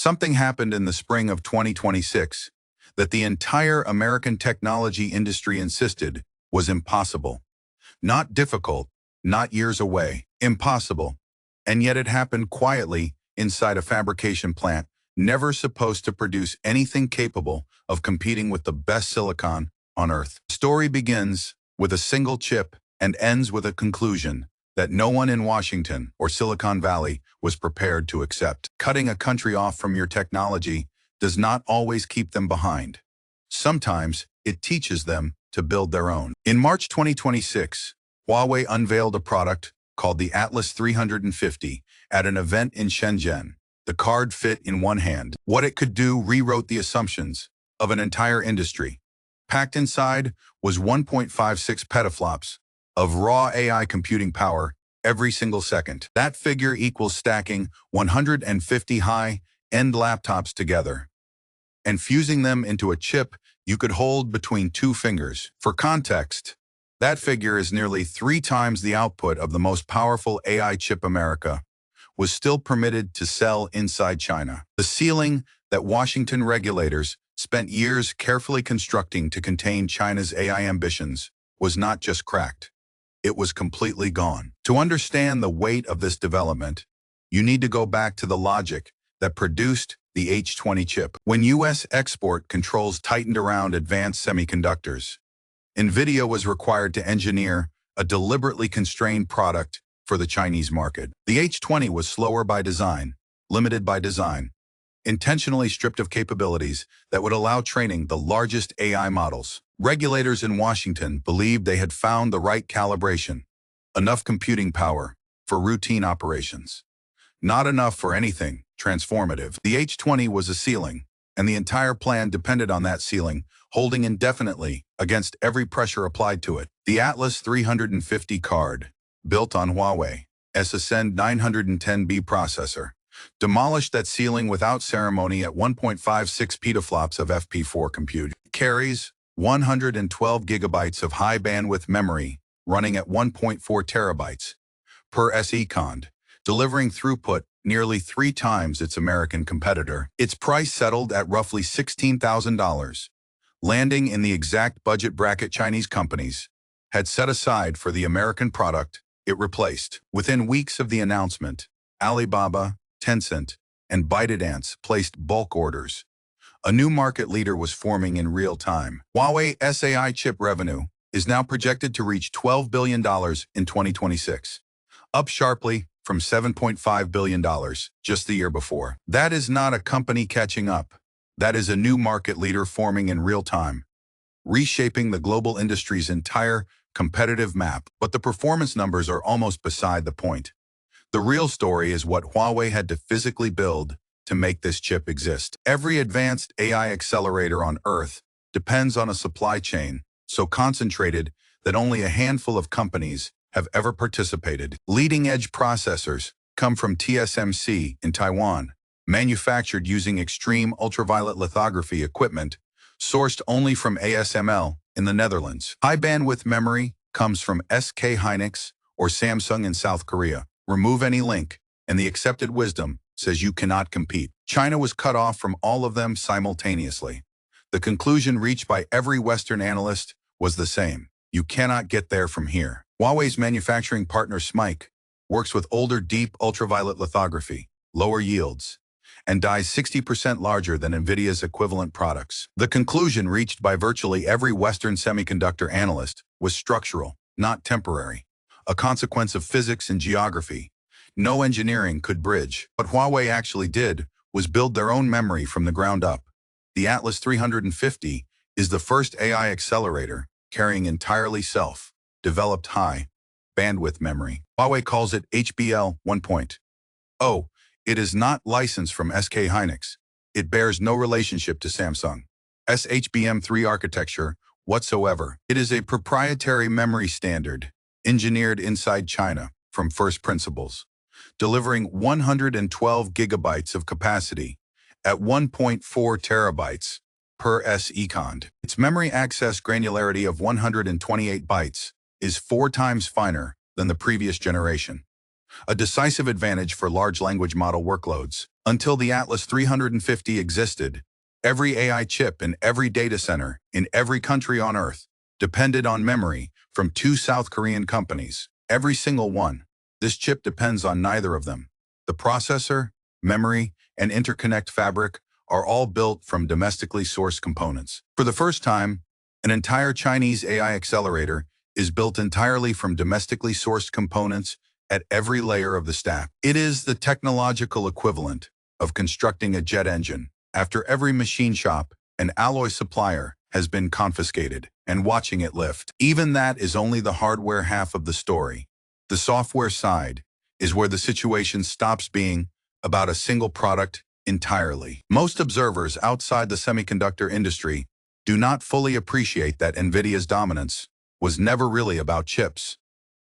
Something happened in the spring of 2026 that the entire American technology industry insisted was impossible. Not difficult, not years away, impossible. And yet it happened quietly inside a fabrication plant, never supposed to produce anything capable of competing with the best silicon on Earth. The story begins with a single chip and ends with a conclusion that no one in Washington or Silicon Valley was prepared to accept. Cutting a country off from your technology does not always keep them behind. Sometimes it teaches them to build their own. In March 2026, Huawei unveiled a product called the Atlas 350 at an event in Shenzhen. The card fit in one hand. What it could do rewrote the assumptions of an entire industry. Packed inside was 1.56 petaflops of raw AI computing power every single second. That figure equals stacking 150 high-end laptops together and fusing them into a chip you could hold between two fingers. For context, that figure is nearly 3 times the output of the most powerful AI chip America was still permitted to sell inside China. The ceiling that Washington regulators spent years carefully constructing to contain China's AI ambitions was not just cracked. It was completely gone. To understand the weight of this development, you need to go back to the logic that produced the H20 chip. When U.S. export controls tightened around advanced semiconductors, Nvidia was required to engineer a deliberately constrained product for the Chinese market. The H20 was slower by design, limited by design, intentionally stripped of capabilities that would allow training the largest AI models. Regulators in Washington believed they had found the right calibration, enough computing power for routine operations, not enough for anything transformative. The H20 was a ceiling, and the entire plan depended on that ceiling holding indefinitely against every pressure applied to it. The Atlas 350 card, built on Huawei SSN 910B processor, demolished that ceiling without ceremony at 1.56 petaflops of FP4 compute. It carries 112 gigabytes of high-bandwidth memory running at 1.4 terabytes per second, delivering throughput nearly 3 times its American competitor. Its price settled at roughly $16,000, landing in the exact budget bracket Chinese companies had set aside for the American product it replaced. Within weeks of the announcement, Alibaba, Tencent, and ByteDance placed bulk orders. A new market leader was forming in real time. Huawei SAI chip revenue is now projected to reach $12 billion in 2026, up sharply from $7.5 billion just the year before. That is not a company catching up. That is a new market leader forming in real time, reshaping the global industry's entire competitive map. But the performance numbers are almost beside the point. The real story is what Huawei had to physically build to make this chip exist. Every advanced AI accelerator on Earth depends on a supply chain so concentrated that only a handful of companies have ever participated. Leading-edge processors come from TSMC in Taiwan, manufactured using extreme ultraviolet lithography equipment sourced only from ASML in the Netherlands. High-bandwidth memory comes from SK Hynix or Samsung in South Korea. Remove any link, and the accepted wisdom says you cannot compete. China was cut off from all of them simultaneously. The conclusion reached by every Western analyst was the same. You cannot get there from here. Huawei's manufacturing partner SMIC works with older deep ultraviolet lithography, lower yields, and dies 60% larger than Nvidia's equivalent products. The conclusion reached by virtually every Western semiconductor analyst was structural, not temporary, a consequence of physics and geography no engineering could bridge. What Huawei actually did was build their own memory from the ground up. The Atlas 350 is the first AI accelerator carrying entirely self-developed high-bandwidth memory. Huawei calls it HBL 1.0. It is not licensed from SK Hynix. It bears no relationship to Samsung HBM3 architecture whatsoever. It is a proprietary memory standard engineered inside China from first principles, delivering 112 gigabytes of capacity at 1.4 terabytes per second. Its memory access granularity of 128 bytes is 4 times finer than the previous generation, a decisive advantage for large language model workloads. Until the Atlas 350 existed, every AI chip in every data center in every country on Earth depended on memory from two South Korean companies. Every single one. This chip depends on neither of them. The processor, memory, and interconnect fabric are all built from domestically sourced components. For the first time, an entire Chinese AI accelerator is built entirely from domestically sourced components at every layer of the stack. It is the technological equivalent of constructing a jet engine. After every machine shop, an alloy supplier has been confiscated and watching it lift. Even that is only the hardware half of the story. The software side is where the situation stops being about a single product entirely. Most observers outside the semiconductor industry do not fully appreciate that Nvidia's dominance was never really about chips.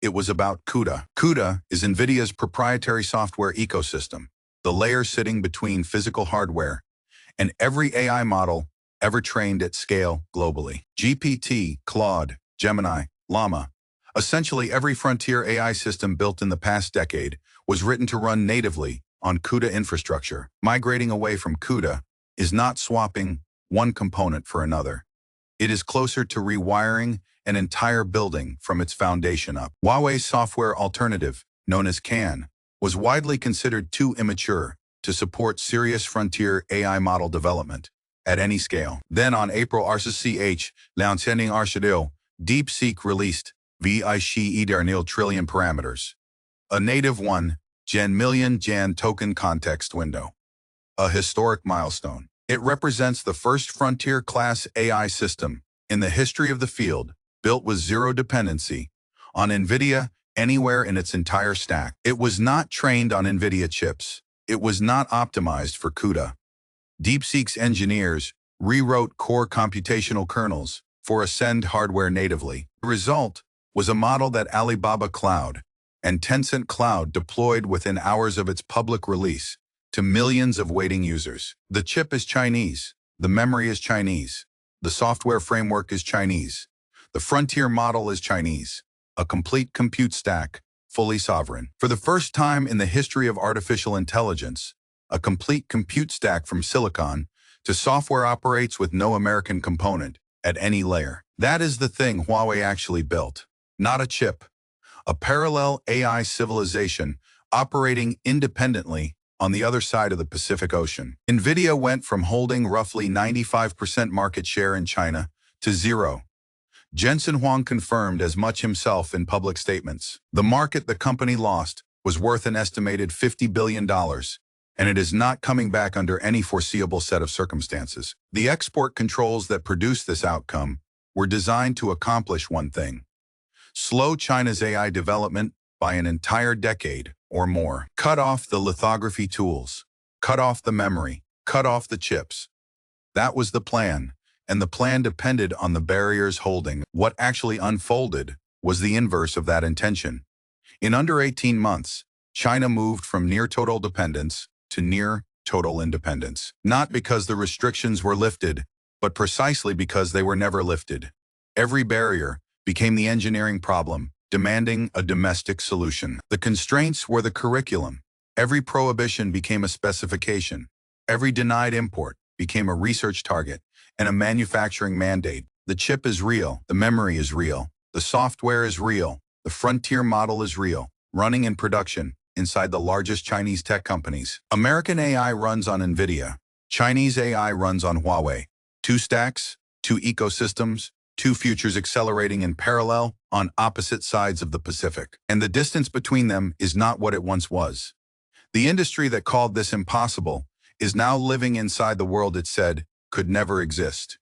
It was about CUDA. CUDA is Nvidia's proprietary software ecosystem, the layer sitting between physical hardware and every AI model ever trained at scale globally. GPT, Claude, Gemini, Llama. Essentially every frontier AI system built in the past decade was written to run natively on CUDA infrastructure. Migrating away from CUDA is not swapping one component for another. It is closer to rewiring an entire building from its foundation up. Huawei's software alternative, known as CANN, was widely considered too immature to support serious frontier AI model development at any scale. Then on April 20ch, launching Archidil, DeepSeek released V4 trillion parameters, a native 1 Gen million Jan token context window, a historic milestone. It represents the first frontier-class AI system in the history of the field, built with zero dependency on Nvidia anywhere in its entire stack. It was not trained on Nvidia chips. It was not optimized for CUDA. DeepSeek's engineers rewrote core computational kernels for Ascend hardware natively. The result was a model that Alibaba Cloud and Tencent Cloud deployed within hours of its public release to millions of waiting users. The chip is Chinese. The memory is Chinese. The software framework is Chinese. The frontier model is Chinese. A complete compute stack, fully sovereign. For the first time in the history of artificial intelligence, a complete compute stack from silicon to software operates with no American component at any layer. That is the thing Huawei actually built. Not a chip. A parallel AI civilization operating independently on the other side of the Pacific Ocean. Nvidia went from holding roughly 95% market share in China to zero. Jensen Huang confirmed as much himself in public statements. The market the company lost was worth an estimated $50 billion, and it is not coming back under any foreseeable set of circumstances. The export controls that produced this outcome were designed to accomplish one thing: slow China's AI development by an entire decade or more. Cut off the lithography tools, cut off the memory, cut off the chips. That was the plan, and the plan depended on the barriers holding. What actually unfolded was the inverse of that intention. In under 18 months, China moved from near total dependence to near total independence. Not because the restrictions were lifted, but precisely because they were never lifted. Every barrier became the engineering problem, demanding a domestic solution. The constraints were the curriculum. Every prohibition became a specification. Every denied import became a research target and a manufacturing mandate. The chip is real. The memory is real. The software is real. The frontier model is real, running in production inside the largest Chinese tech companies. American AI runs on Nvidia. Chinese AI runs on Huawei. Two stacks, two ecosystems, two futures accelerating in parallel on opposite sides of the Pacific. And the distance between them is not what it once was. The industry that called this impossible is now living inside the world it said could never exist.